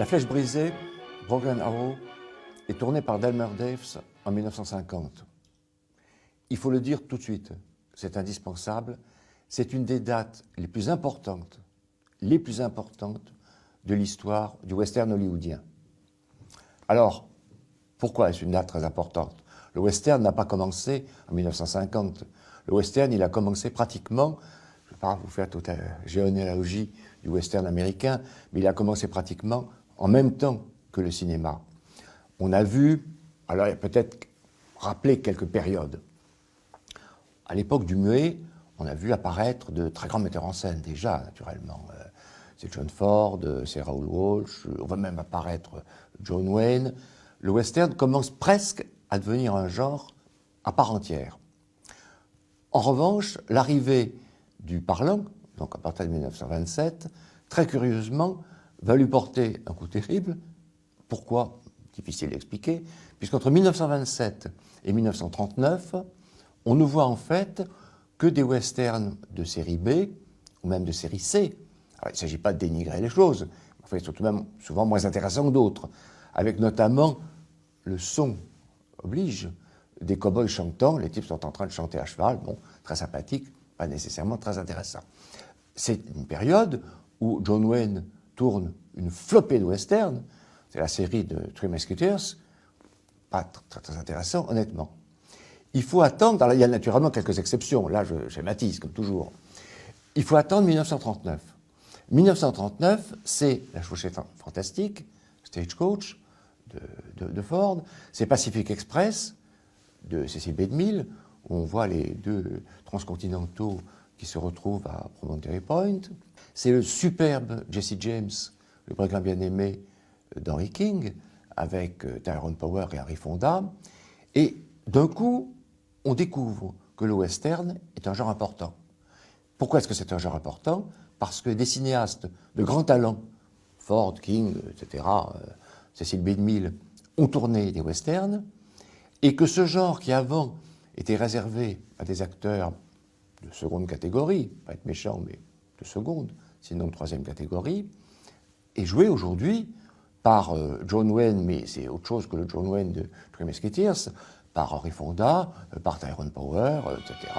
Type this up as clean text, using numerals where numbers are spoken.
Flèche brisée, Broken Arrow, est tournée par Delmer Daves en 1950. Il faut le dire tout de suite, c'est indispensable, c'est une des dates les plus importantes de l'histoire du western hollywoodien. Alors, pourquoi est-ce une date très importante? Le western n'a pas commencé en 1950. Le western, il a commencé pratiquement, je ne vais pas vous faire toute la généalogie du western américain, mais il a commencé pratiquement en même temps que le cinéma. On a vu, alors il y a peut-être rappeler quelques périodes. À l'époque du muet, on a vu apparaître de très grands metteurs en scène déjà, naturellement. C'est John Ford, c'est Raoul Walsh, on va même apparaître John Wayne. Le western commence presque à devenir un genre à part entière. En revanche, l'arrivée du parlant, donc à partir de 1927, très curieusement, va lui porter un coup terrible. Pourquoi? Difficile d'expliquer, puisqu'entre 1927 et 1939, on ne voit en fait que des westerns de série B, ou même de série C. Alors, il ne s'agit pas de dénigrer les choses, mais ils sont tout de même souvent moins intéressants que d'autres, avec notamment le son oblige des cow-boys chantants, les types sont en train de chanter à cheval, bon, très sympathique, pas nécessairement très intéressant. C'est une période où John Wayne tourne une flopée de westerns, c'est la série de Three Musketeers, pas très intéressant, honnêtement. Il faut attendre, alors il y a naturellement quelques exceptions, là je schématise comme toujours. Il faut attendre 1939. 1939, c'est La Chevauchée Fantastique, Stagecoach de Ford, c'est Pacific Express de Cecil B. DeMille, où on voit les deux transcontinentaux qui se retrouvent à Promontory Point. C'est le superbe Jesse James, le brigand bien-aimé d'Henry King, avec Tyrone Power et Henry Fonda. Et d'un coup, on découvre que le western est un genre important. Pourquoi est-ce que c'est un genre important? Parce que des cinéastes de grand talent, Ford, King, etc., Cecil B. DeMille, ont tourné des westerns, et que ce genre qui avant était réservé à des acteurs de seconde catégorie, pas être méchant, mais de seconde, sinon de troisième catégorie, est joué aujourd'hui par John Wayne, mais c'est autre chose que le John Wayne de Three Musketeers, par Henry Fonda, par Tyrone Power, etc.